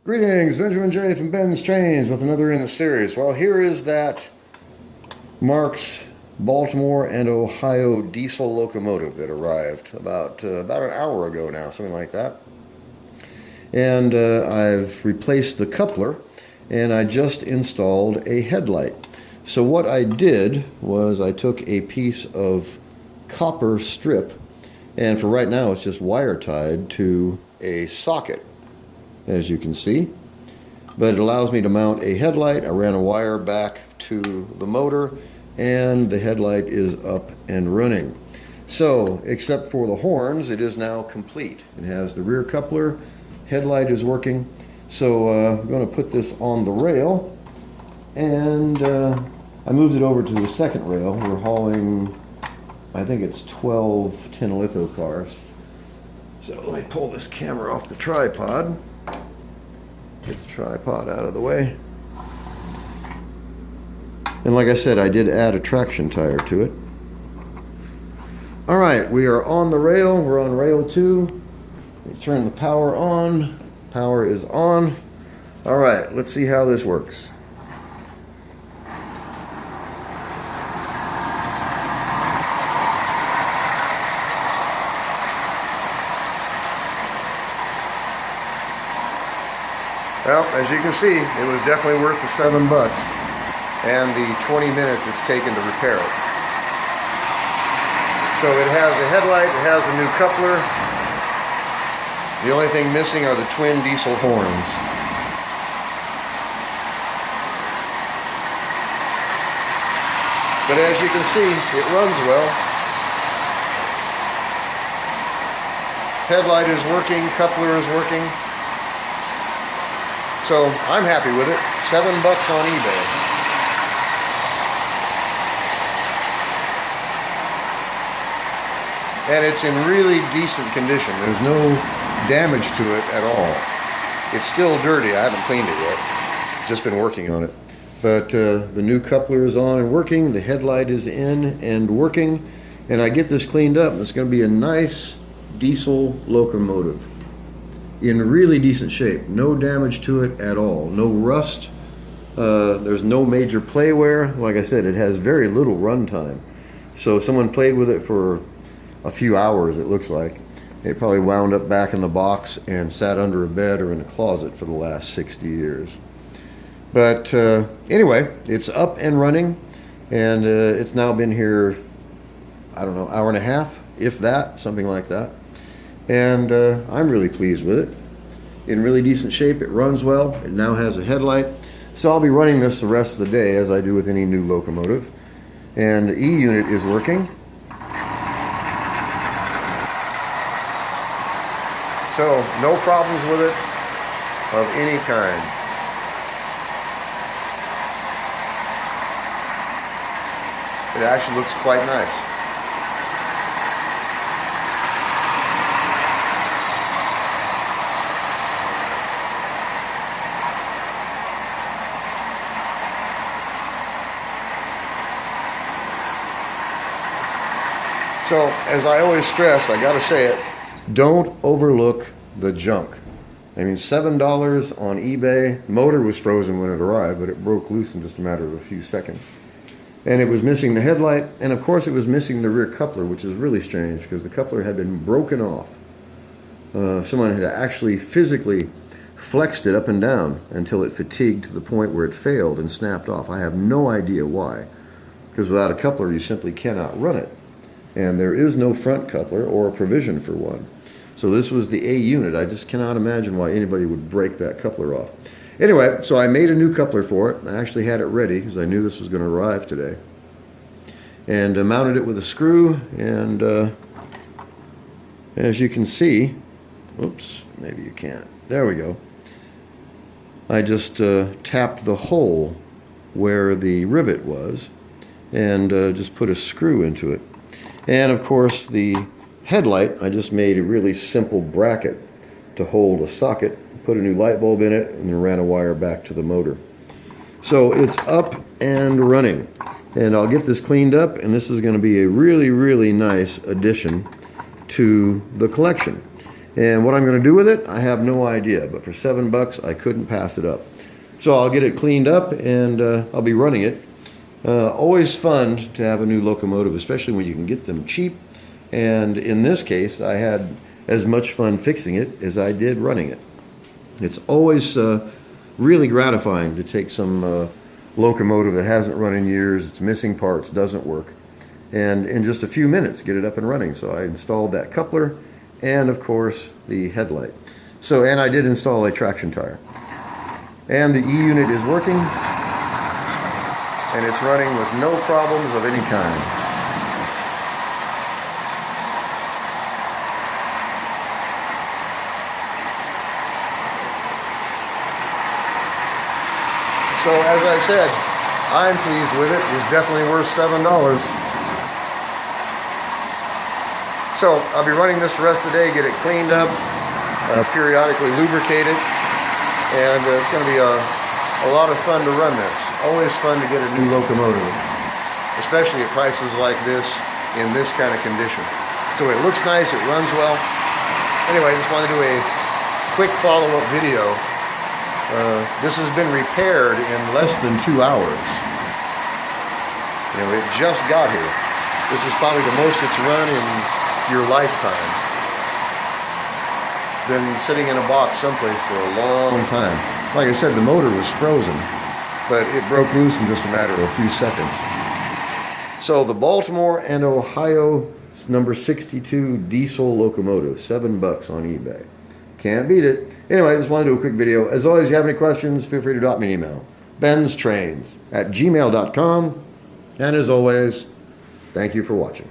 Greetings, Benjamin J. from BENZTRAINZ with another in the series. Well, here is that Marx Baltimore and Ohio diesel locomotive that arrived about an hour ago now, something like that. And I've replaced the coupler, and I just installed a headlight. So what I did was I took a piece of copper strip, and for right now it's just wire tied to a socket, as you can see, but it allows me to mount a headlight. I ran a wire back to the motor and the headlight is up and running. So except for the horns, it is now complete. It has the rear coupler, headlight is working. So I'm going to put this on the rail, and I moved it over to the second rail. We're hauling, I think it's 12 tin litho cars. So let me pull this camera off the tripod. Get the tripod out of the way. And like I said, I did add a traction tire to it. All right, we are on the rail. We're on rail 2. We turn the power on. Power is on. All right, let's see how this works. Well, as you can see, it was definitely worth the $7 and the 20 minutes it's taken to repair it. So it has a headlight, it has a new coupler. The only thing missing are the twin diesel horns. But as you can see, it runs well. Headlight is working, coupler is working. So I'm happy with it. $7 on eBay. And it's in really decent condition. There's no damage to it at all. It's still dirty. I haven't cleaned it yet. Just been working on it. But the new coupler is on and working. The headlight is in and working. And I get this cleaned up. It's going to be a nice diesel locomotive in really decent shape. No damage to it at all. No rust. There's no major play wear. Like I said, it has very little run time. So someone played with it for a few hours, it looks like. It probably wound up back in the box and sat under a bed or in a closet for the last 60 years. But anyway, it's up and running, and it's now been here, I don't know, hour and a half, if that, something like that. And I'm really pleased with it. In really decent shape. It runs well. It now has a headlight. So I'll be running this the rest of the day, as I do with any new locomotive. And the E-unit is working. So no problems with it of any kind. It actually looks quite nice. So, as I always stress, I gotta say it, don't overlook the junk. I mean, $7 on eBay. Motor was frozen when it arrived, but it broke loose in just a matter of a few seconds. And it was missing the headlight, and of course it was missing the rear coupler, which is really strange because the coupler had been broken off. Someone had actually physically flexed it up and down until it fatigued to the point where it failed and snapped off. I have no idea why, because without a coupler you simply cannot run it. And there is no front coupler or a provision for one. So this was the A unit. I just cannot imagine why anybody would break that coupler off. Anyway, so I made a new coupler for it. I actually had it ready because I knew this was going to arrive today. And mounted it with a screw, and as you can see, oops, maybe you can't. There we go. I just tapped the hole where the rivet was and just put a screw into it. And of course the headlight, I just made a really simple bracket to hold a socket, put a new light bulb in it, and then ran a wire back to the motor. So it's up and running. And I'll get this cleaned up, and this is going to be a really, really nice addition to the collection. And what I'm going to do with it, I have no idea. But for $7, I couldn't pass it up. So I'll get it cleaned up and I'll be running it. Always fun to have a new locomotive, especially when you can get them cheap. And in this case, I had as much fun fixing it as I did running it. It's always really gratifying to take some locomotive that hasn't run in years, it's missing parts, doesn't work, and in just a few minutes get it up and running. So I installed that coupler and of course the headlight. So, and I did install a traction tire. And the E-unit is working, and it's running with no problems of any kind. So as I said, I'm pleased with it. It's definitely worth $7. So I'll be running this the rest of the day, get it cleaned up, periodically lubricate it, and it's going to be a lot of fun to run this. Always fun to get a new locomotive, especially at prices like this, in this kind of condition. So it looks nice, it runs well. Anyway, I just want to do a quick follow-up video. This has been repaired in less than 2 hours. You know, it just got here. This is probably the most it's run in your lifetime. It's been sitting in a box someplace for a long time. Like I said, the motor was frozen, but it broke loose in just a matter of a few seconds. So the Baltimore and Ohio number 62 diesel locomotive, $7 on eBay. Can't beat it. Anyway, I just wanted to do a quick video. As always, if you have any questions, feel free to drop me an email. BENZTRAINZ@gmail.com. And as always, thank you for watching.